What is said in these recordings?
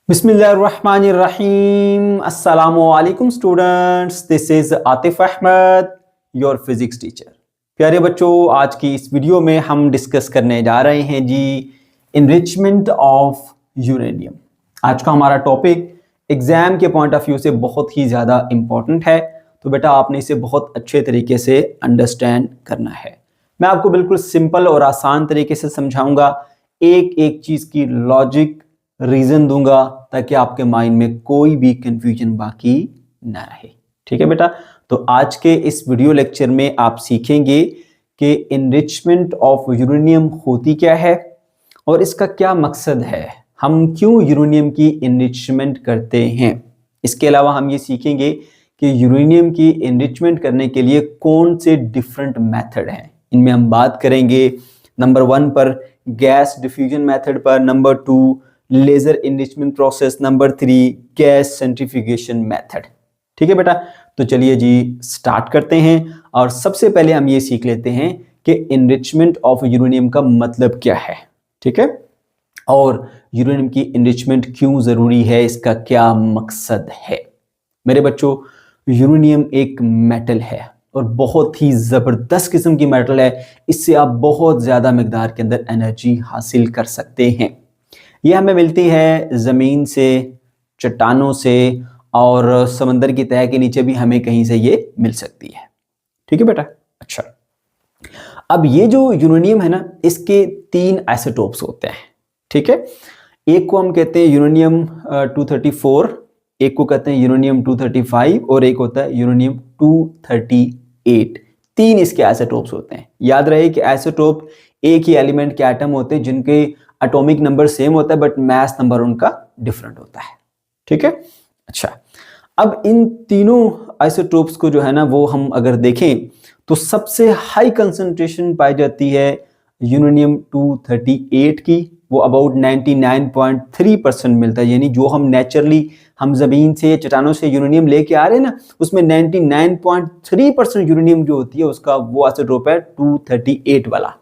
बिस्मिल्लाहिर्रहमानिर्रहीम अस्सलामुअलैकुम students, this is Atif Ahmed, your physics teacher. प्यारे बच्चों, आज की इस वीडियो में हम डिस्कस करने जा रहे हैं जी इनरिचमेंट ऑफ यूरेनियम। आज का हमारा टॉपिक एग्जाम के पॉइंट ऑफ व्यू से बहुत ही ज़्यादा इम्पॉर्टेंट है, तो बेटा आपने इसे बहुत अच्छे तरीके से अंडरस्टैंड करना है। मैं आपको बिल्कुल सिंपल और आसान तरीके से समझाऊंगा, एक एक चीज़ की लॉजिक रीजन दूंगा ताकि आपके माइंड में कोई भी कंफ्यूजन बाकी ना रहे। ठीक है बेटा, तो आज के इस वीडियो लेक्चर में आप सीखेंगे कि इनरिचमेंट ऑफ यूरेनियम होती क्या है और इसका क्या मकसद है, हम क्यों यूरेनियम की इनरिचमेंट करते हैं। इसके अलावा हम ये सीखेंगे कि यूरेनियम की इनरिचमेंट करने के लिए कौन से डिफरेंट मेथड हैं। इनमें हम बात करेंगे नंबर 1 पर गैस डिफ्यूजन मेथड पर, number 2 laser enrichment process, number 3 gas centrifugation method. ठीक है बेटा, तो चलिए जी स्टार्ट करते हैं और सबसे पहले हम ये सीख लेते हैं कि इनरिचमेंट ऑफ यूरेनियम का मतलब क्या है। ठीक है, और यूरेनियम की इनरिचमेंट क्यों जरूरी है, इसका क्या मकसद है। मेरे बच्चों, यूरेनियम एक मेटल है और बहुत ही जबरदस्त किस्म की मेटल है। इससे आप बहुत ज्यादा मिकदार के अंदर एनर्जी हासिल कर सकते हैं। ये हमें मिलती है ज़मीन से, चट्टानों से और समंदर की तह के नीचे भी हमें कहीं से ये मिल सकती है। ठीक है बेटा, अच्छा अब ये जो यूरेनियम है ना, इसके 3 आइसोटोप्स होते हैं। ठीक है, एक को हम कहते हैं यूरेनियम 234, एक को कहते हैं यूरेनियम 235 और एक होता है यूरेनियम 238। 3 इसके आइसोटोप्स होते हैं। याद रहे कि आइसोटोप एक ही एलिमेंट के एटम होते हैं जिनके एटॉमिक नंबर सेम होता है बट मास नंबर उनका डिफरेंट होता है। ठीक है, अच्छा अब इन तीनों आइसोटोप्स को जो है ना, वो हम अगर देखें तो सबसे हाई कंसंट्रेशन पाई जाती है यूरेनियम 238 की। वो अबाउट 99.3% मिलता है, यानी जो हम नेचुरली हम जमीन से चट्टानों से यूरेनियम लेके आ रहे हैं ना, उसमें 99.3% यूरेनियम जो होती है उसका वो आइसोटोप है 238 वाला।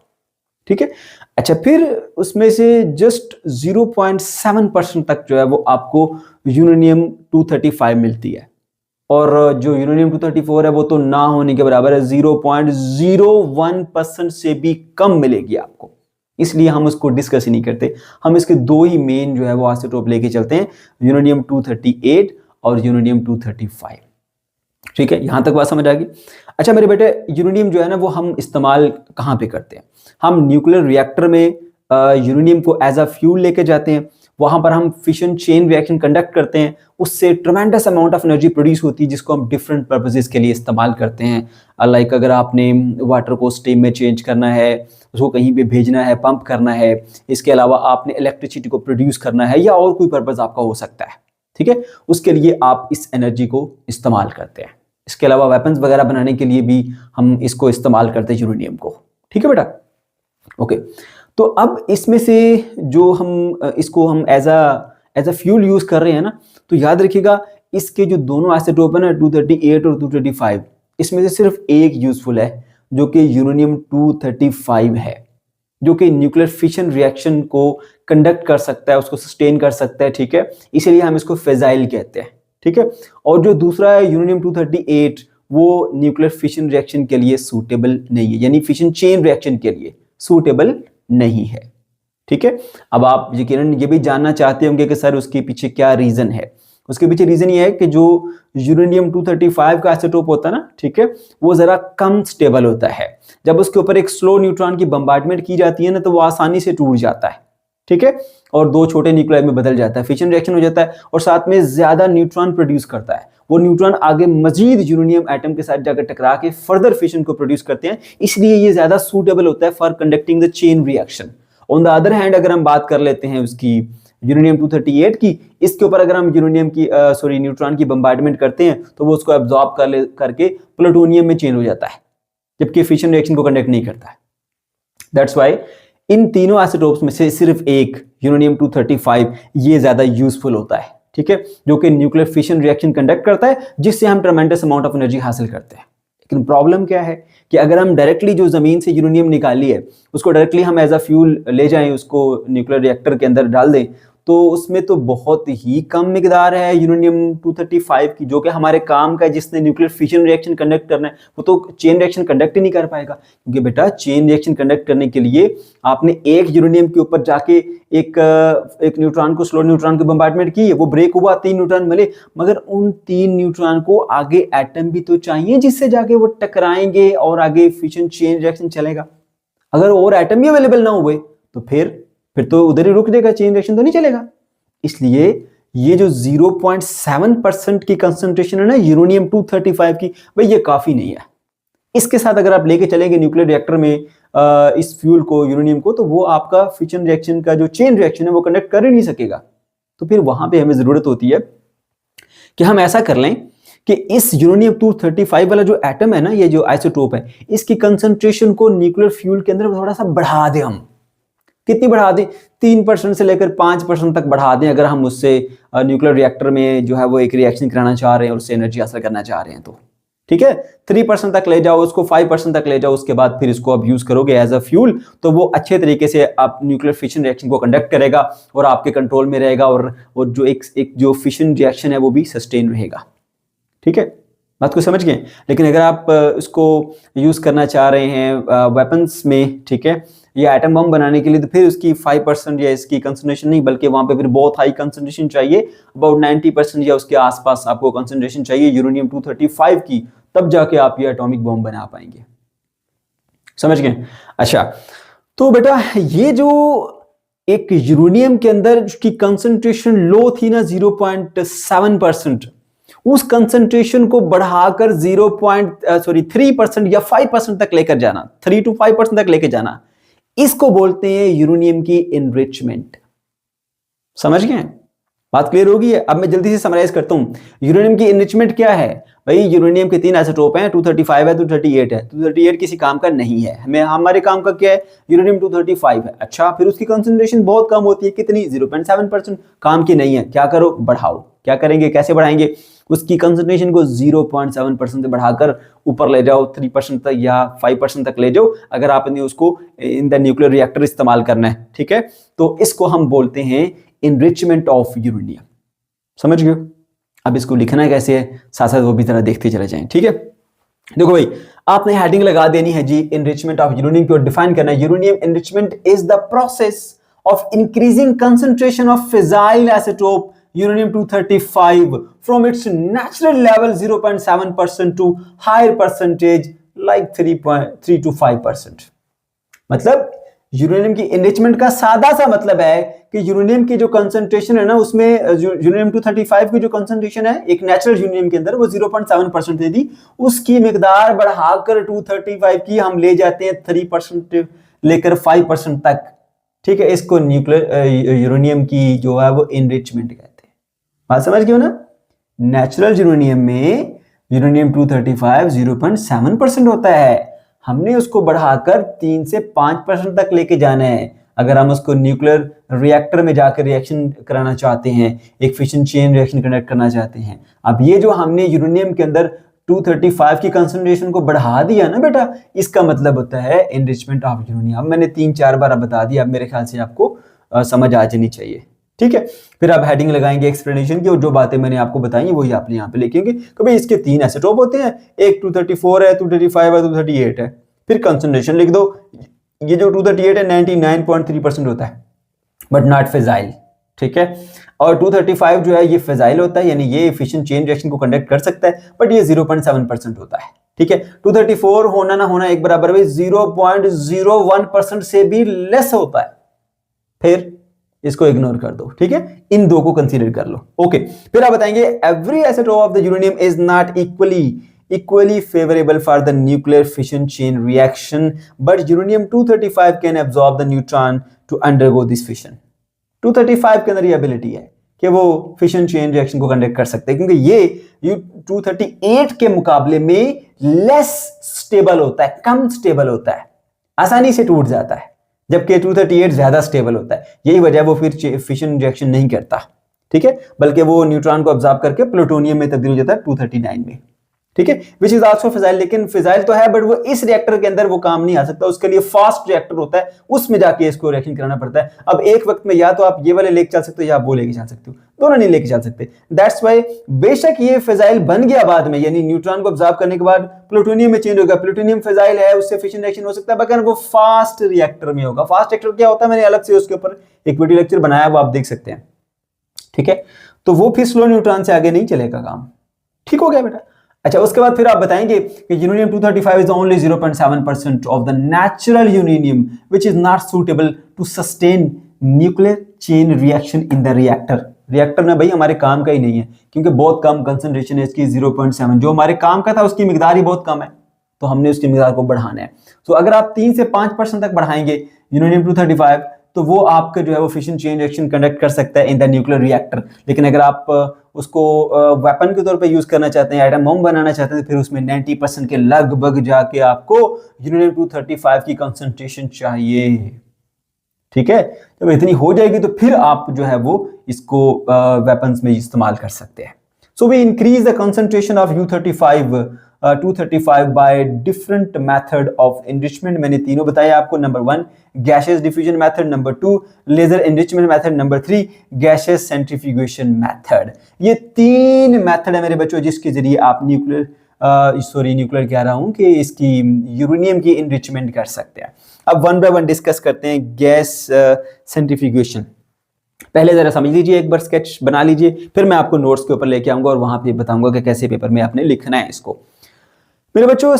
ठीक है, अच्छा फिर उसमें से जस्ट 0.7% तक जो है वो आपको यूरेनियम 235 मिलती है, और जो यूरेनियम 234 है वो तो ना होने के बराबर है, 0.01% से भी कम मिलेगी आपको। इसलिए हम उसको डिस्कस ही नहीं करते, हम इसके 2 ही मेन जो है वो आइसोटोप लेके चलते हैं, यूरेनियम 238 और यूरेनियम 235। ठीक है, यहां तक बात समझ आ गई। अच्छा मेरे बेटे, यूरेनियम जो है ना वो हम इस्तेमाल कहाँ पे करते हैं। हम न्यूक्लियर रिएक्टर में यूरेनियम को एज अ फ्यूल लेके जाते हैं, वहां पर हम फिशन चेन रिएक्शन कंडक्ट करते हैं, उससे tremendous amount of energy produce होती है जिसको हम डिफरेंट पर्पसेस के लिए इस्तेमाल करते हैं। लाइक अगर आपने वाटर को स्टीम में चेंज करना है, उसको कहीं पे भेजना है, पंप करना है, इसके अलावा आपने इलेक्ट्रिसिटी को प्रोड्यूस करना है या और कोई पर्पज आपका हो सकता है। ठीक है, उसके लिए आप इस एनर्जी को इस्तेमाल करते हैं। इसके अलावा वेपन्स वगैरह बनाने के लिए भी हम इसको इस्तेमाल करते हैं यूरेनियम को। ठीक है बेटा, ओके तो अब इसमें से जो हम इसको हम एज अ फ्यूल यूज कर रहे हैं ना, तो याद रखिएगा इसके जो दोनों आइसोटोप है ना 238 और 235, इसमें से सिर्फ एक यूजफुल है जो कि यूरेनियम 235 है, जो कि न्यूक्लियर फिशन रिएक्शन को कंडक्ट कर सकता है, उसको सस्टेन कर सकता है। ठीक है, इसीलिए हम इसको फिजाइल कहते हैं। ठीक है, और जो दूसरा है यूरेनियम 238, वो न्यूक्लियर फिशन रिएक्शन के लिए सूटेबल नहीं है, यानी फिशन चेन रिएक्शन के लिए सूटेबल नहीं है। ठीक है, अब आप यकीनन ये भी जानना चाहते होंगे कि सर उसके पीछे क्या रीजन है। उसके पीछे रीजन ये है कि जो यूरेनियम 235 का आइसोटोप होता है ना, ठीक है, वो जरा कम स्टेबल होता है। जब उसके ऊपर एक स्लो न्यूट्रॉन की बम्बार्डमेंट की जाती है ना, तो वो आसानी से टूट जाता है। ठीक है, और 2 छोटे न्यूक्लियाई में बदल जाता है, फिशन रिएक्शन हो जाता है और साथ में ज्यादा न्यूट्रॉन प्रोड्यूस करता है। वो न्यूट्रॉन आगे मजीद यूरेनियम एटम के साथ जाकर टकरा के फर्दर फिशन को प्रोड्यूस करते हैं, इसलिए ये ज्यादा सूटेबल होता है for conducting the chain reaction. On the other hand अगर हम बात कर लेते हैं उसकी यूरेनियम 238 की, इसके ऊपर अगर हम यूरेनियम की न्यूट्रॉन की बम्बार्डमेंट करते हैं तो वो उसको एब्जॉर्ब करके प्लूटोनियम में चेंज हो जाता है, जबकि फिशन रिएक्शन को कंडक्ट नहीं करता है। दैट्स व्हाई इन तीनों आइसोटोप्स में से सिर्फ एक यूरेनियम 235 ये ज्यादा यूजफुल होता है। ठीक है, जो कि न्यूक्लियर फिशन रिएक्शन कंडक्ट करता है, जिससे हम ट्रेमेंडस अमाउंट ऑफ एनर्जी हासिल करते हैं। लेकिन प्रॉब्लम क्या है कि अगर हम डायरेक्टली जो जमीन से यूरेनियम निकाली है उसको डायरेक्टली हम एज अ फ्यूल ले जाएं, उसको न्यूक्लियर रिएक्टर के अंदर डाल दें, तो उसमें तो बहुत ही कम मिकदार है यूरेनियम 235 की, जो कि हमारे काम का, जिसने न्यूक्लियर फिशन रिएक्शन कंडक्ट करना है वो तो चेन रिएक्शन कंडक्ट ही नहीं कर पाएगा। क्योंकि बेटा चेन रिएक्शन कंडक्ट करने के लिए आपने एक यूरेनियम के ऊपर जाके एक न्यूट्रॉन को, स्लो न्यूट्रॉन को बम्बार्डमेंट की, वो ब्रेक हुआ, 3 न्यूट्रॉन मिले, मगर उन 3 न्यूट्रॉन को आगे एटम भी तो चाहिए जिससे जाके वो टकराएंगे और आगे फिशन चेन रिएक्शन चलेगा। अगर और एटम भी अवेलेबल ना हुए तो फिर तो उधर ही रुक जाएगा, चेन रिएक्शन तो नहीं चलेगा। इसलिए ये जो 0.7% की कंसंट्रेशन है ना यूरेनियम 235 की, भाई ये काफी नहीं है। इसके साथ अगर आप लेके चलेंगे न्यूक्लियर रिएक्टर में इस फ्यूल को, यूरेनियम को, तो वो आपका फिशन रिएक्शन का जो चेन रिएक्शन है वो कंडक्ट कर ही नहीं सकेगा। तो फिर वहां पे हमें जरूरत होती है कि हम ऐसा कर लें कि इस यूरेनियम 235 वाला जो एटम है ना, ये जो आइसोटोप है, इसकी कंसंट्रेशन को न्यूक्लियर फ्यूल के अंदर थोड़ा सा बढ़ा दें। हम कितनी बढ़ा दें? 3% से लेकर 5% तक बढ़ा दें। अगर हम उससे न्यूक्लियर रिएक्टर में जो है वो एक रिएक्शन कराना चाह रहे हैं और उससे एनर्जी हासिल करना चाह रहे हैं तो ठीक है, 3% तक ले जाओ उसको, 5% तक ले जाओ, उसके बाद फिर इसको आप यूज करोगे एज अ फ्यूल, तो वो अच्छे तरीके से आप न्यूक्लियर फिशन रिएक्शन को कंडक्ट करेगा और आपके कंट्रोल में रहेगा, और जो एक जो फिशन रिएक्शन है वो भी सस्टेन रहेगा। ठीक है, बात को समझ गए। लेकिन अगर आप इसको यूज करना चाह रहे हैं वेपन्स में, ठीक है, या एटम बम बनाने के लिए, तो फिर उसकी 5% या इसकी कंसंट्रेशन नहीं, बल्कि वहां पे फिर बहुत हाई कंसंट्रेशन चाहिए, अबाउट 90% या उसके आसपास आपको कंसंट्रेशन चाहिए यूरेनियम 235 की, तब जाके आप ये एटॉमिक बम बना पाएंगे। समझ गए? अच्छा, तो बेटा ये जो एक यूरेनियम के अंदर उसकी कंसंट्रेशन लो थी ना 0.7%, उस कंसंट्रेशन को बढ़ाकर 3% या 5% तक लेकर जाना, 3 to 5% तक लेकर जाना, इसको बोलते हैं यूरेनियम की एनरिचमेंट। समझ गए? बात क्लियर होगी? अब मैं जल्दी से समराइज करता हूं, यूरेनियम की एनरिचमेंट क्या है। भाई यूरेनियम के 3 आइसोटोप हैं, 235 है, 238 है। 238 किसी काम का नहीं है, हमारे काम का क्या है, यूरेनियम 235 है। अच्छा, फिर उसकी कंसंट्रेशन बहुत कम होती है, कितनी? 0.7%। काम की नहीं है, क्या करो, बढ़ाओ। क्या करेंगे, कैसे बढ़ाएंगे? उसकी कंसंट्रेशन को 0.7% से बढ़ाकर ऊपर ले जाओ, 3% तक या 5% तक ले जाओ, अगर आपने उसको इन द न्यूक्लियर रिएक्टर इस्तेमाल करना है। ठीक है, तो इसको हम बोलते हैं एनरिचमेंट ऑफ यूरेनियम। समझ गए? अब इसको लिखना कैसे है, साथ साथ वो भी तरह देखते चले जाएं। ठीक है, देखो भाई, आपने हेडिंग लगा देनी है जी, एनरिचमेंट ऑफ यूरेनियम को डिफाइन करना है। Uranium enrichment is the process of increasing concentration of fissile isotope uranium 235 from its natural level 0.7% to higher percentage like 3 to 5%। मतलब यूरेनियम की एनरिचमेंट का सादा सा मतलब है कि यूरेनियम की जो कंसंट्रेशन है ना, उसमें यूरेनियम 235 की जो कंसंट्रेशन है एक नेचुरल यूरेनियम के अंदर, वो 0.7% थी, उसकी मिकदार बढ़ाकर 235 की हम ले जाते हैं 3% लेकर 5% तक। ठीक है, इसको न्यूक्लियर यूरेनियम की जो है वो एनरिचमेंट कहते हैं। बात समझ गए ना? नेचुरल यूरेनियम में यूरेनियम 235 0.7% होता है, हमने उसको बढ़ाकर 3 से 5% तक लेके जाना है अगर हम उसको न्यूक्लियर रिएक्टर में जाकर रिएक्शन कराना चाहते हैं, एक फिशन चेन रिएक्शन कंडक्ट करना चाहते हैं। अब ये जो हमने यूरेनियम के अंदर 235 की कंसंट्रेशन को बढ़ा दिया ना बेटा, इसका मतलब होता है एनरिचमेंट ऑफ यूरेनियम। अब मैंने 3-4 बार बता दिया, अब मेरे ख्याल से आपको समझ आ जानी चाहिए। ठीक है, फिर आप हेडिंग लगाएंगे एक्सप्लेनेशन की, और जो बातें मैंने आपको बताई वही आपने यहाँ पे लिखेंगे कि भाई इसके 3 आइसोटोप होते हैं, एक 234 है, 235 है, 238 है। फिर कंसंट्रेशन लिख दो, ये जो 238 है 99.3% होता है, बट नॉट फिसाइल। ठीक है, और 235 जो है ये फिसाइल होता है, यानी ये फिशन चेन रिएक्शन को कंडक्ट कर सकता है, बट ये 0.7% होता है। ठीक है, 234 होना ना होना एक बराबर है, 0.01% से भी लेस होता है। फिर इसको इग्नोर कर दो। ठीक है, इन दो को कंसीडर कर लो। ओके, फिर आप बताएंगे every isotope of the uranium is not equally favorable for the nuclear fission chain reaction, but uranium 235 can absorb the neutron to undergo this fission। 235 के अंदर ये एबिलिटी है कि वो फिशन चेन रिएक्शन को कंडक्ट कर सकते हैं, क्योंकि ये 238 के मुकाबले में लेस स्टेबल होता है, कम स्टेबल होता है, आसानी से टूट जाता है, जबकि 238 ज्यादा स्टेबल होता है। यही वजह वो फिर फिशन रिएक्शन नहीं करता। ठीक है, बल्कि वो न्यूट्रॉन को ऑब्जॉर्ब करके प्लूटोनियम में तब्दील हो जाता है 239 में। ठीक है, विच इज आल्सो फिजाइल। लेकिन फिजाइल तो है बट वो इस रिएक्टर के अंदर वो काम नहीं आ सकता, उसके लिए फास्ट रिएक्टर होता है, उसमें जाके इसको रिएक्शन कराना पड़ता है। अब एक वक्त में या तो आप ये वाले लेके चल सकते हो या आप वो लेके चल सकते हो, दोनों नहीं लेके चल सकते। दैट्स वाई बेशक ये फिजाइल बन गया बाद में, यानी न्यूट्रॉन को ऑब्जॉर्ब करने के बाद प्लूटोनियम में चेंज होगा, प्लूटोनियम फिजाइल है, उससे फिशन रिएक्शन हो सकता है, मगर वो फास्ट रिएक्टर में होगा। फास्ट रिएक्टर क्या होता है, मैंने अलग से उसके ऊपर एक वीडियो लेक्चर बनाया, वो आप देख सकते हैं। ठीक है, तो वो फिर स्लो न्यूट्रॉन से आगे नहीं चलेगा काम। ठीक हो गया बेटा। अच्छा, उसके बाद फिर आप बताएंगे कि uranium 235 is only 0.7% of the natural uranium which is not suitable to sustain nuclear chain reaction in the reactor. Reactor में भाई हमारे काम का ही नहीं है, क्योंकि बहुत कम कंसंट्रेशन है इसकी 0.7, जो हमारे काम का था उसकी मिकदार ही बहुत कम है, तो हमने उसकी मिकदार को बढ़ाना है। तो अगर आप 3 से 5% तक बढ़ाएंगे यूरेनियम 235, तो वो आपका जो है वो फिशन चेन रिएक्शन कंडक्ट कर सकता है इन द न्यूक्लियर रिएक्टर। लेकिन अगर आप उसको वेपन के तौर पे यूज करना चाहते हैं, एटम बम बनाना चाहते हैं, तो फिर उसमें 90% के लगभग जाके आपको यूरेनियम 235 की कंसंट्रेशन चाहिए। ठीक है, जब इतनी हो जाएगी तो फिर आप जो है वो इसको वेपन्स में इस्तेमाल कर सकते हैं। So we increase the concentration of U235 by different method of enrichment. मैंने तीनों बताए आपको। Number 1 gaseous diffusion method, number 2 laser enrichment method, number 3 gaseous centrifugation method. ये 3 मेथड है मेरे बच्चों जिसके जरिए आप न्यूक्लियर कह रहा हूं कि इसकी यूरेनियम की एनरिचमेंट कर सकते हैं। अब वन बाय वन डिस्कस करते हैं गैस सेंट्रीफ्यूगेशन। पहले जरा समझ लीजिए, एक बार स्केच बना लीजिए, फिर मैं आपको नोट्स के ऊपर लेके आऊंगा और वहां पे बताऊंगा कि कैसे पेपर में आपने लिखना है इसको। मेरे बच्चों,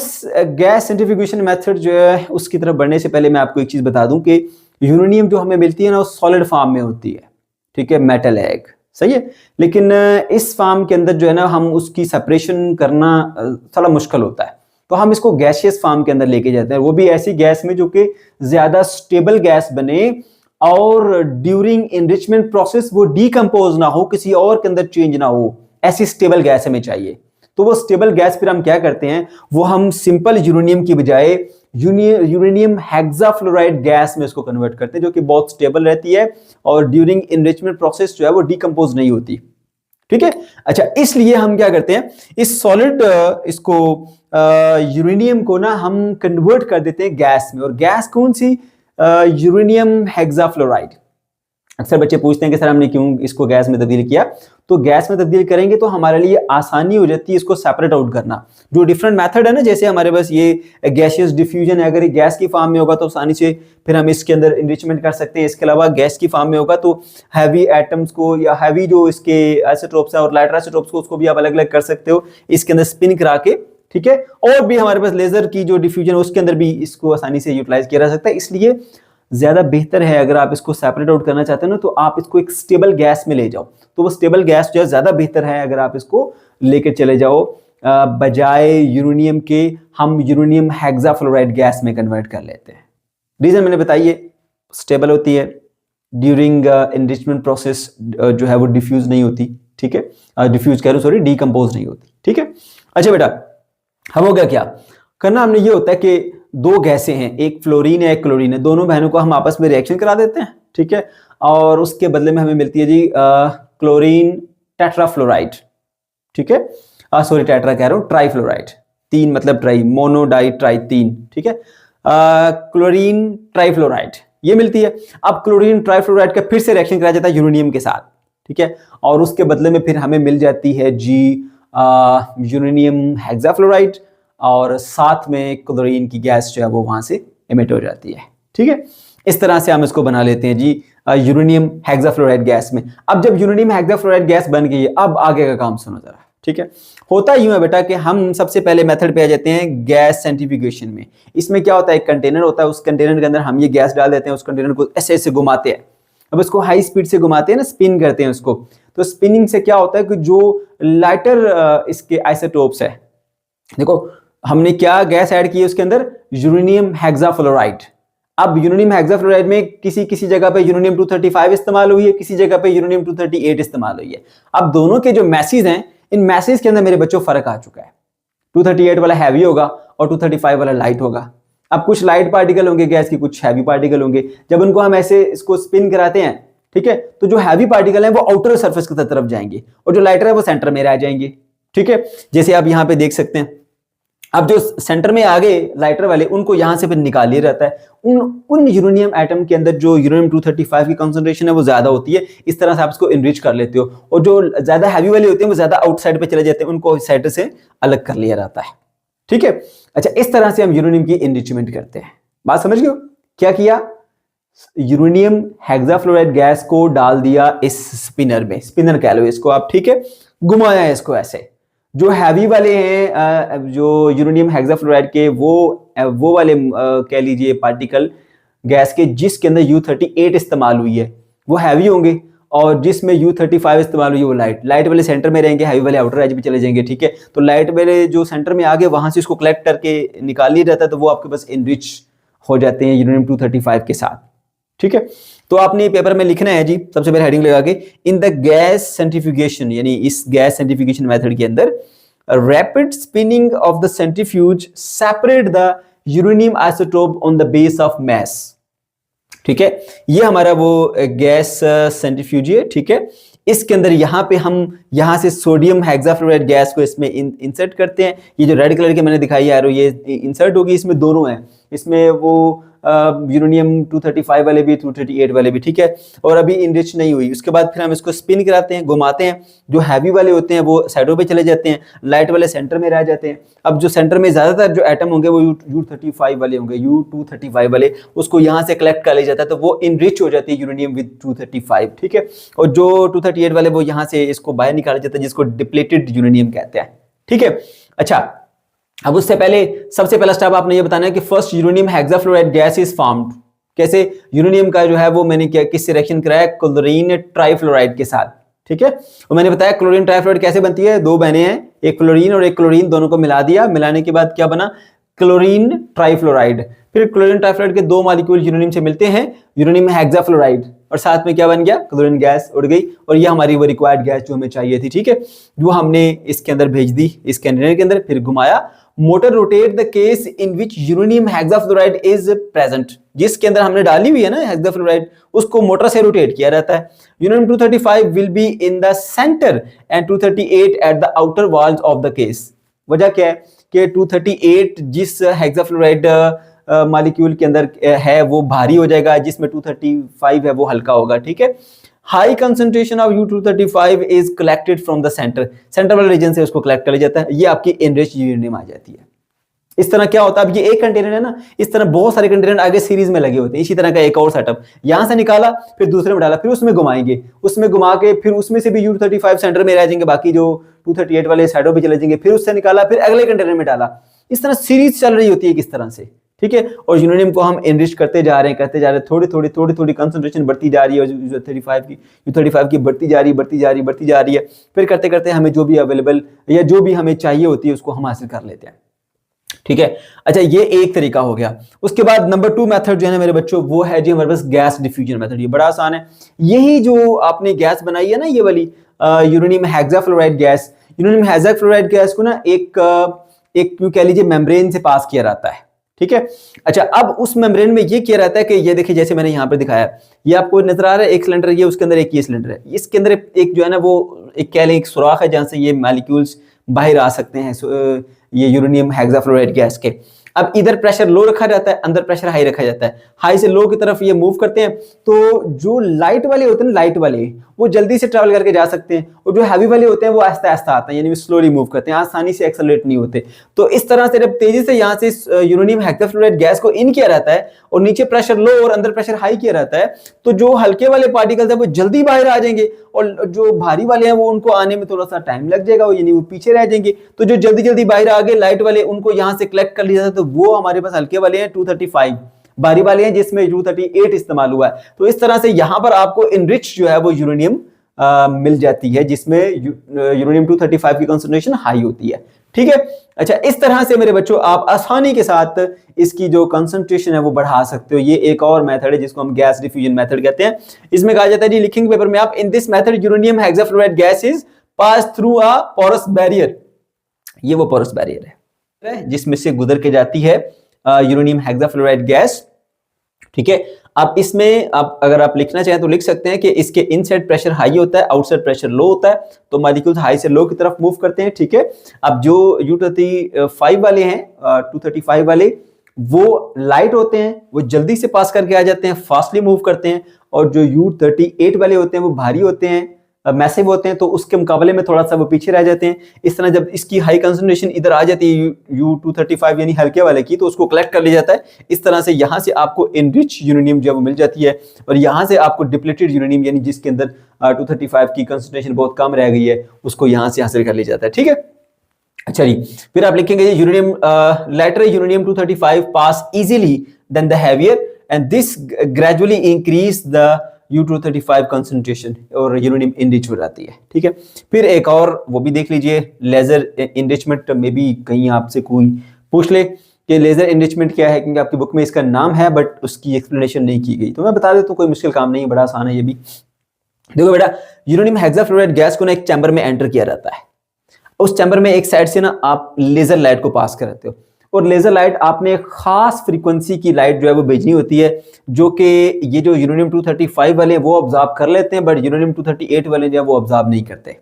गैस सेंट्रीफ्यूगेशन मेथड जो है उसकी तरफ बढ़ने से पहले मैं आपको एक चीज बता दूं कि यूरेनियम जो हमें मिलती है ना, वो सॉलिड फॉर्म में होती है। ठीक है, मेटल है एक, सही है। लेकिन इस फॉर्म के अंदर जो है ना, हम उसकी सेपरेशन करना थोड़ा मुश्किल होता है, तो हम इसको गैसियस फॉर्म के अंदर लेके जाते हैं, वो भी ऐसी गैस में जो कि ज्यादा स्टेबल गैस बने और ड्यूरिंग एनरिचमेंट प्रोसेस वो डीकंपोज ना हो, किसी और के अंदर चेंज ना हो, ऐसी स्टेबल गैस हमें चाहिए। तो वो स्टेबल गैस फिर हम क्या करते हैं, वो हम सिंपल यूरेनियम की बजाय यूरेनियम हेक्साफ्लोराइड गैस में इसको कन्वर्ट करते हैं, जो कि बहुत स्टेबल रहती है और ड्यूरिंग एनरिचमेंट प्रोसेस जो है वो डीकंपोज नहीं होती। ठीक है, अच्छा, इसलिए हम क्या करते हैं, इस सॉलिड इसको यूरेनियम को ना हम कन्वर्ट कर देते हैं गैस में। और गैस कौन सी, यूरेनियम हेक्साफ्लोराइड। अक्सर बच्चे पूछते हैं कि सर हमने क्यों इसको गैस में तब्दील किया। तो गैस में तब्दील करेंगे तो हमारे लिए आसानी हो जाती है इसको सेपरेट आउट करना। जो डिफरेंट मेथड है ना, जैसे हमारे पास ये गैसियस डिफ्यूजन है, अगर ये गैस की फॉर्म में होगा तो आसानी से फिर हम इसके अंदर एनरिचमेंट कर सकते हैं। इसके अलावा गैस की फॉर्म में होगा तो हैवी एटम्स को या हैवी जो इसके आइसोटोप्स है और लाइटर आइसोटोप्स को, उसको भी आप अलग अलग कर सकते हो इसके अंदर स्पिन करा के। ठीक है, और भी हमारे पास लेजर की जो डिफ्यूजन है उसके अंदर भी इसको आसानी से यूटिलाइज किया जा सकता है। इसलिए ज्यादा बेहतर है, अगर आप इसको सेपरेट आउट करना चाहते हैं ना, तो आप इसको एक स्टेबल गैस में ले जाओ। तो वो स्टेबल गैस जो है ज्यादा बेहतर है अगर आप इसको लेके चले जाओ बजाय यूरेनियम के हम यूरेनियम हेक्साफ्लोराइड गैस में कन्वर्ट कर लेते हैं। रीजन मैंने बताइए, स्टेबल होती है, ड्यूरिंग एनरिचमेंट प्रोसेस जो है वो डिफ्यूज नहीं होती। ठीक है, डिफ्यूज कह रहा हूं, सॉरी, डीकंपोज नहीं होती। ठीक है, अच्छा बेटा, हम हो गया क्या करना हमने, ये होता है कि 2 गैसें हैं, एक फ्लोरीन है एक क्लोरीन है, दोनों बहनों को हम आपस में रिएक्शन करा देते हैं। ठीक है, और उसके बदले में हमें मिलती है जी क्लोरीन टेट्राफ्लोराइड। ठीक है, सॉरी टेट्रा कह रहा हूं, ट्राइफ्लोराइड, 3 मतलब ट्राई, मोनो डाई ट्राई 3। ठीक है, क्लोरीन ट्राइफ्लोराइड ये मिलती है। अब क्लोरीन ट्राइफ्लोराइड का फिर से रिएक्शन कराया जाता है यूरेनियम के साथ। ठीक है, और उसके बदले में फिर हमें मिल जाती है जी यूरेनियम हेक्साफ्लोराइड, और साथ में क्लोरीन की गैस जो है वो वहां से एमिट हो जाती है। ठीक है, इस तरह से हम इसको बना लेते हैं जी यूरेनियम हेक्साफ्लोराइड गैस में। अब जब यूरेनियम हेक्साफ्लोराइड गैस बन गई है, अब आगे का काम सुनो जरा। ठीक है, होता यूं है बेटा कि हम सबसे पहले मेथड पे आ जाते हैं गैस सेंट्रीफ्यूगेशन में। इसमें क्या होता है, एक कंटेनर होता है, उस कंटेनर के अंदर हम ये गैस डाल देते हैं, उस कंटेनर को ऐसे ऐसे घुमाते हैं। अब इसको हाई स्पीड से घुमाते हैं ना, स्पिन करते हैं उसको। तो स्पिनिंग से क्या होता है कि जो लाइटर इसके आइसोटोप्स है, देखो हमने क्या गैस ऐड की है उसके अंदर, यूरेनियम हेक्साफ्लोराइड। अब यूरेनियम हेक्साफ्लोराइड में किसी जगह पे यूरेनियम 235 इस्तेमाल हुई है, किसी जगह पे यूरेनियम 238 इस्तेमाल हुई है। अब दोनों के जो मैसेज हैं, इन मैसेज के अंदर मेरे बच्चों फर्क आ चुका है। 238 वाला हैवी होगा और 235 वाला लाइट होगा। अब कुछ लाइट पार्टिकल होंगे गैस की, कुछ हैवी पार्टिकल होंगे। जब उनको हम ऐसे इसको स्पिन कराते हैं, ठीक है, तो जो हैवी पार्टिकल है वो आउटर सरफेस की तरफ जाएंगे और जो लाइटर है वो सेंटर में रह जाएंगे। ठीक है, जैसे आप यहाँ पे देख सकते हैं, अब जो सेंटर में आगे लाइटर वाले उनको यहां से फिर निकाल लिया जाता है। उन यूरेनियम एटम के अंदर जो यूरेनियम 235 की कंसंट्रेशन है वो ज्यादा होती है, इस तरह से आप इसको इनरिच कर लेते हो, और जो ज्यादा हैवी वाले होते हैं वो ज्यादा आउटसाइड पे चले जाते हैं, उनको साइड से अलग कर लिया जाता है। ठीक है, अच्छा, इस तरह से हम यूरेनियम की इनरिचमेंट करते हैं। बात समझ गए? क्या किया, यूरेनियम हेक्साफ्लोराइड गैस को डाल दिया इस स्पिनर में, स्पिनर कह लो इसको आप, ठीक है, घुमाया इसको ऐसे। जो हैवी वाले हैं जो यूरेनियम हेक्साफ्लोराइड के वो वाले कह लीजिए पार्टिकल गैस के जिसके अंदर U38 इस्तेमाल हुई है वो हैवी होंगे, और जिसमें U35 इस्तेमाल हुई है वो लाइट वाले सेंटर में रहेंगे, हैवी वाले आउटर एज पे चले जाएंगे। ठीक है, तो लाइट वाले जो सेंटर में आगे वहां से इसको कलेक्ट करके निकाल लिया जाता है, तो वो आपके पास इनरिच हो जाते हैं यूरेनियम 235 के साथ। ठीक है, तो आपने पेपर में लिखना है जी, सबसे पहले हेडिंग लगा के, इन द गैस सेंट्रीफ्यूगेशन, यानी इस गैस सेंट्रीफ्यूगेशन मेथड के अंदर rapid spinning of the centrifuge separate the uranium isotope on the base of mass. ठीक है, ये हमारा वो गैस सेंट्रीफ्यूज है। ठीक है, इसके अंदर यहाँ पे हम यहाँ से सोडियम हेक्साफ्लोराइड गैस को इसमें इंसर्ट करते हैं। ये जो रेड कलर के मैंने दिखाई है ये इंसर्ट होगी, इसमें दोनों हैं, इसमें वो यूरेनियम 235 वाले भी 238 वाले भी। ठीक है, और अभी इनरिच नहीं हुई। उसके बाद फिर हम इसको स्पिन कराते हैं, घुमाते हैं, जो हैवी वाले होते हैं वो साइडों पे चले जाते हैं, लाइट वाले सेंटर में रह जाते हैं। अब जो सेंटर में ज्यादातर जो एटम होंगे वो U35 वाले होंगे, U235 वाले, उसको यहाँ से कलेक्ट कर लिया जाता है, तो वो इनरिच हो जाती है यूरेनियम विद 235। ठीक है, और जो 238 वाले वो यहाँ से इसको बाहर निकाला जाता है, जिसको डिप्लेटेड यूरेनियम कहते हैं। ठीक है, अच्छा, अब उससे पहले सबसे पहला स्टेप आपने ये बताना है कि first uranium hexafluoride gas is formed. कैसे, यूरेनियम का जो है वो मैंने क्या किससे रिएक्शन कराया, क्लोरीन ट्राइफ्लोराइड के साथ। ठीक है, और मैंने बताया क्लोरीन ट्राइफ्लोराइड कैसे बनती है, दो बहनें हैं, एक फ्लोरीन और एक क्लोरीन, दोनों को मिला दिया, मिलाने के बाद क्या बना, क्लोरीन ट्राइफ्लोराइड। फिर क्लोरीन ट्राइफ्लोराइड के दो मॉलिक्यूल यूरेनियम से मिलते हैं, यूरेनियम हेक्साफ्लोराइड, और साथ में क्या बन गया, क्लोरीन गैस उड़ गई, और ये हमारी वो रिक्वायर्ड गैस जो हमें चाहिए थी। ठीक है, जो हमने इसके अंदर भेज दी, इस कंटेनर के अंदर, फिर घुमाया। Motor rotate the case in which uranium hexafluoride is present, जिसके अंदर हमने डाली हुई है ना हेक्साफ्लोराइड, उसको मोटर से रोटेट किया रहता है। Uranium 235 will be in the centre and 238 at the outer walls of the case. वजह क्या है कि 238 जिस हेक्साफ्लोराइड मॉलिक्यूल के अंदर है वो भारी हो जाएगा, जिसमें 235 है वो हल्का होगा। ठीक है, high concentration of U235 is collected from the centre, centre वाले रीजन से उसको कलेक्ट कर लिया जाता है, ये आपकी एनरिच्ड यूरेनियम आ जाती है। इस तरह क्या होता है, अब ये एक कंटेनर है ना, इस तरह बहुत सारे कंटेनर आगे सीरीज में लगे होते हैं। इसी तरह का एक और सेटअप, यहां से निकाला, फिर दूसरे में डाला, फिर उसमें घुमाएंगे, उसमें घुमा के फिर उसमें से भी U235 सेंटर में रह जाएंगे, बाकी जो 238 वाले साइडों पे चले जाएंगे, फिर उससे निकाला, फिर अगले कंटेनर में डाला। इस तरह सीरीज चल रही होती है किस तरह से। ठीक है, और यूरेनियम को हम एनरिच करते जा रहे हैं, थोड़ी कंसंट्रेशन बढ़ती जा रही है, U35 की बढ़ती जा रही है। फिर करते करते हमें जो भी अवेलेबल या जो भी हमें चाहिए होती है उसको हम हासिल कर लेते हैं। ठीक है, अच्छा, ये एक तरीका हो गया। उसके बाद नंबर 2 मेथड जो है ना मेरे बच्चों, वो है जी हमारे पास गैस डिफ्यूजन मेथड। ये बड़ा आसान है। यही जो आपने गैस बनाई है ना, ये वाली uranium hexafluoride gas, uranium hexafluoride gas को ना एक क्यों कह लीजिए मेम्ब्रेन से पास किया जाता है। ठीक है, अच्छा, अब उस मेम्ब्रेन में ये किया रहता है कि ये देखिए, जैसे मैंने यहाँ पर दिखाया, ये आपको नजर आ रहा है, एक सिलेंडर ये, उसके अंदर एक ये सिलेंडर है, इसके अंदर एक जो है ना वो एक कह लें एक सुराख है जहां से ये मॉलिक्यूल्स बाहर आ सकते हैं ये यूरेनियम हेक्साफ्लोराइड गैस के। अब इधर प्रेशर लो रखा जाता है, अंदर प्रेशर हाई रखा जाता है। हाई से लो की तरफ ये मूव करते हैं, तो जो लाइट वाले होते हैं, लाइट वाले वो जल्दी से ट्रैवल करके जा सकते हैं, और जो हैवी वाले होते हैं वो आहिस्ता आहिस्ता आते हैं, यानी स्लोली मूव करते हैं, आसानी से एक्सेलरेट नहीं होते। तो इस तरह से जब तेजी से यहाँ से यूरेनियम हेक्साफ्लोराइड गैस को इन किया रहता है और नीचे प्रेशर लो और अंदर प्रेशर हाई किया रहता है, तो जो हल्के वाले पार्टिकल्स है वो जल्दी बाहर आ जाएंगे, और जो भारी वाले हैं वो उनको आने में थोड़ा सा टाइम लग जाएगा, यानी वो पीछे रह जाएंगे। तो जो जल्दी जल्दी बाहर आ गए लाइट वाले, उनको यहाँ से कलेक्ट कर लिया जाता है, तो वो हमारे पास हल्के वाले हैं 235, भारी वाले हैं जिसमें U38 इस्तेमाल हुआ है। तो इस तरह से यहां पर आपको इनरिच जो है वो यूरेनियम मिल जाती है, जिसमें यूरेनियम 235 की कंसंट्रेशन हाई होती है। ठीक है, अच्छा, इस तरह से मेरे बच्चों आप आसानी के साथ इसकी जो कंसंट्रेशन है वो बढ़ा सकते हो। ये एक और मेथड है जिसको हम गैस डिफ्यूजन मेथड कहते हैं। इसमें कहा जाता है जी, लिखेंगे पेपर में आप, in this method uranium hexafluoride gas is pass through a porous barrier. ये वो पोरस बैरियर है जिसमें से गुजर के जाती है यूरेनियम हेक्साफ्लोराइड गैस, ठीक है। अब इसमें आप अगर आप लिखना चाहें तो लिख सकते हैं कि इसके इनसाइड प्रेशर हाई होता है, आउटसाइड प्रेशर लो होता है, तो मॉलिक्यूल्स हाई से लो की तरफ मूव करते हैं। ठीक है। अब जो U35 वाले हैं, 235 वाले, वो लाइट होते हैं, वो जल्दी से पास करके आ जाते हैं, फास्टली मूव करते हैं। और जो U38 वाले होते हैं वो भारी होते हैं, मैसिव होते हैं, तो उसके मुकाबले में थोड़ा सा वो पीछे रह जाते हैं। इस तरह जब इसकी हाई कंसंट्रेशन इधर आ जाती है U235 यानी हल्के वाले की, तो उसको कलेक्ट कर लिया जाता है। इस तरह से यहाँ से आपको एनरिच यूरेनियम जो है वो मिल जाती है, और यहाँ से आपको डिप्लीटेड यूरेनियम यानी जिसके अंदर 235 की कंसंट्रेशन बहुत कम रह गई है, उसको यहाँ से हासिल कर लिया जाता है। ठीक है। अच्छा जी, फिर आप लिखेंगे uranium lighter uranium 235 pass easily than the heavier and this gradually increase the U235 concentration, और यूरेनियम इनरिच हो जाती है। ठीक है। फिर एक और वो भी देख लीजिए, लेजर इनरिचमेंट में भी कहीं आपसे कोई पूछ ले कि लेजर इनरिचमेंट क्या है, क्योंकि आपकी बुक में इसका नाम है बट उसकी एक्सप्लेनेशन नहीं की गई, तो मैं बता देता हूँ, कोई मुश्किल काम नहीं है, बड़ा आसान है ये भी। देखो बेटा, यूरेनियम हेक्साफ्लोराइड गैस को ना एक चैम्बर में एंटर किया रहता है। उस चैम्बर में एक साइड से ना आप लेजर लाइट को पास कराते हो, और लेजर लाइट आपने एक खास फ्रीक्वेंसी की लाइट जो है वो भेजनी होती है, जो कि ये जो यूरेनियम 235 वाले हैं वो ऑब्जॉर्व कर लेते हैं, बट यूरेनियम 238 वाले जो है वो ऑब्जॉर्व नहीं करते।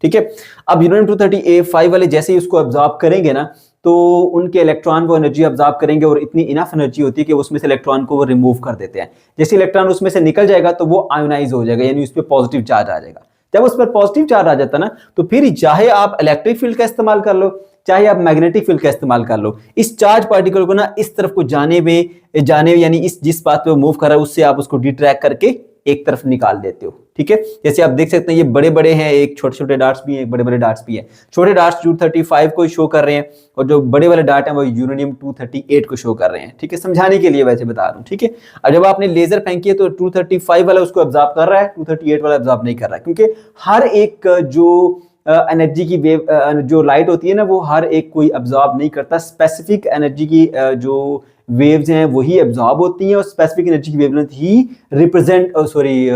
ठीक है। अब यूरेनियम 235 वाले जैसे ही उसको ऑब्जॉर्व करेंगे ना, तो उनके इलेक्ट्रॉन वो एनर्जी ऑब्जॉर्व करेंगे, और इतनी इनफ एनर्जी होती है कि उसमें से इलेक्ट्रॉन को वो रिमूव कर देते हैं। जैसे इलेक्ट्रॉन उसमें से निकल जाएगा तो वो आयोनाइज हो जाएगा, यानी उस पर पॉजिटिव चार्ज आ जाएगा। जब उस पर पॉजिटिव चार्ज आ जाता ना, तो फिर चाहे आप इलेक्ट्रिक फील्ड का इस्तेमाल कर लो, चाहे आप मैग्नेटिक फील्ड का इस्तेमाल कर लो, इस चार्ज पार्टिकल को ना इस तरफ को जाने यानी इस जिस बात पे वो मूव कर रहा है उससे आप उसको डिट्रैक्ट करके एक तरफ निकाल देते हो। ठीक है। जैसे आप देख सकते हैं, ये बड़े बड़े हैं, एक छोटे छोटे डार्ट्स भी हैं, एक बड़े बड़े डार्ट्स भी हैं। छोटे डार्ट्स U35 को शो कर रहे हैं, और जो बड़े वाले डार्ट हैं वो यूरेनियम 238 को शो कर रहे हैं। ठीक है, समझाने के लिए वैसे बता रहा हूँ। ठीक है। अब जब आपने लेजर फेंकी है तो 235 वाला उसको ऑब्जॉर्व कर रहा है, 238 वाला ऑब्जॉर्व नहीं कर रहा है, क्योंकि हर एक जो एनर्जी की वेव जो लाइट होती है ना, वो हर एक कोई अब्जॉर्ब नहीं करता। स्पेसिफिक एनर्जी की जो वेव्स हैं वही अब्जॉर्ब होती हैं, और स्पेसिफिक एनर्जी की वेवलेंथ ही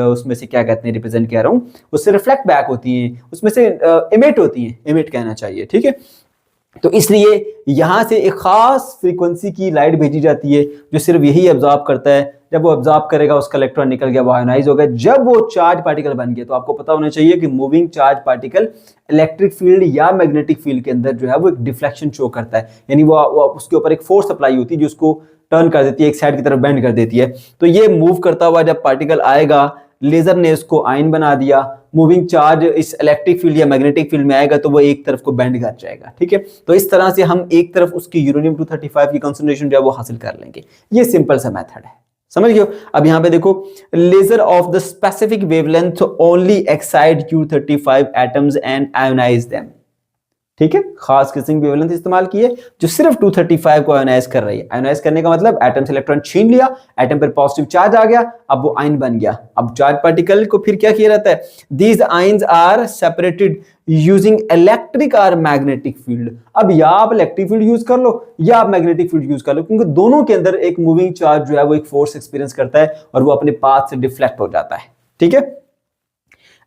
उसमें से क्या कहते हैं, रिप्रेजेंट कह रहा हूँ, उससे रिफ्लेक्ट बैक होती हैं, उसमें से इमिट होती हैं, इमिट कहना चाहिए। ठीक है। तो इसलिए यहां से एक खास फ्रीक्वेंसी की लाइट भेजी जाती है जो सिर्फ यही अब्जॉर्ब करता है। जब वो अब्जॉर्ब करेगा, उसका इलेक्ट्रॉन निकल गया, वो आयोनाइज हो गया। जब वो चार्ज पार्टिकल बन गया, तो आपको पता होना चाहिए कि moving charge particle electric field या मैग्नेटिक फील्ड के अंदर जो है वो एक डिफ्लेक्शन शो करता है, यानी वो उसके ऊपर एक फोर्स अप्लाई होती है जो उसको टर्न कर देती है, एक साइड की तरफ बेंड कर देती है। तो ये मूव करता हुआ जब पार्टिकल आएगा, लेजर ने उसको आयन बना दिया, मूविंग चार्ज इस इलेक्ट्रिक फील्ड या मैग्नेटिक फील्ड में आएगा तो वो एक तरफ को बेंड कर जाएगा। ठीक है। तो इस तरह से हम एक तरफ उसकी यूरेनियम 235 की कंसंट्रेशन जो है वो हासिल कर लेंगे। ये सिंपल सा मेथड है, समझ गए। अब यहां पे देखो, laser of the specific wavelength only excite U35 atoms and ionise them. ठीक है, खास किस्म की वेवलेंथ इस्तेमाल की है जो सिर्फ 235 को आयोनाइज कर रही है। आयोनाइज करने का मतलब एटम से इलेक्ट्रॉन छीन लिया, एटम पर पॉजिटिव चार्ज आ गया, अब वो आयन बन गया। अब चार्ज पार्टिकल को फिर क्या किया जाता है, these ions are separated using electric और मैग्नेटिक फील्ड। अब या आप इलेक्ट्रिक फील्ड यूज कर लो या आप मैग्नेटिक फील्ड यूज कर लो, क्योंकि दोनों के अंदर एक मूविंग चार्ज जो है वो एक फोर्स एक्सपीरियंस करता है और वो अपने पाथ से डिफ्लेक्ट हो जाता है। ठीक है,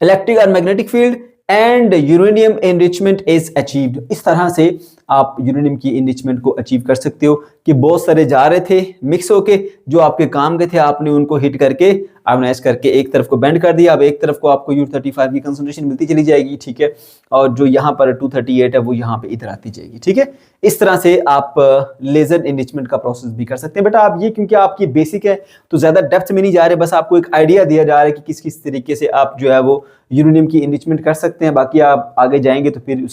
इलेक्ट्रिक और magnetic field and uranium enrichment is achieved. इस तरह से आप यूरेनियम की एनरिचमेंट को अचीव कर सकते हो कि बहुत सारे जा रहे थे मिक्स होके, जो आपके काम के थे आपने उनको हिट करके आयोनाइज करके एक तरफ को बेंड कर दिया। अब एक तरफ को आपको U35 की कंसंट्रेशन मिलती चली जाएगी। ठीक है, और जो यहाँ पर 238 है वो यहाँ पे इधर आती जाएगी। ठीक है, इस तरह से आप लेजर एनरिचमेंट का प्रोसेस भी कर सकते हैं। बेटा आप ये क्योंकि आपकी बेसिक है तो ज्यादा डेप्थ में नहीं जा रहे, बस आपको एक आइडिया दिया जा रहा है कि किस किस तरीके से आप जो है वो यूरेनियम की एनरिचमेंट कर सकते हैं। बाकी आप आगे जाएंगे तो फिर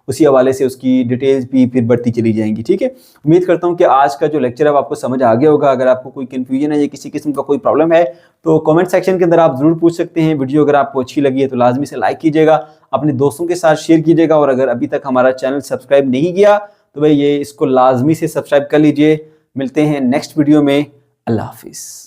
उसी हवाले से उसकी डिटेल्स भी फिर बढ़ती चली जाएंगी। ठीक है, उम्मीद करता हूं कि आज का जो लेक्चर है आपको समझ आ गया होगा। अगर आपको कोई कंफ्यूजन है या किसी किस्म का कोई प्रॉब्लम है तो कमेंट सेक्शन के अंदर आप जरूर पूछ सकते हैं। वीडियो अगर आपको अच्छी लगी है तो लाजमी से लाइक कीजिएगा, अपने दोस्तों के साथ शेयर कीजिएगा, और अगर अभी तक हमारा चैनल सब्सक्राइब नहीं किया तो भाई ये इसको लाजमी से सब्सक्राइब कर लीजिए। मिलते हैं नेक्स्ट वीडियो में। अल्लाह हाफिज़।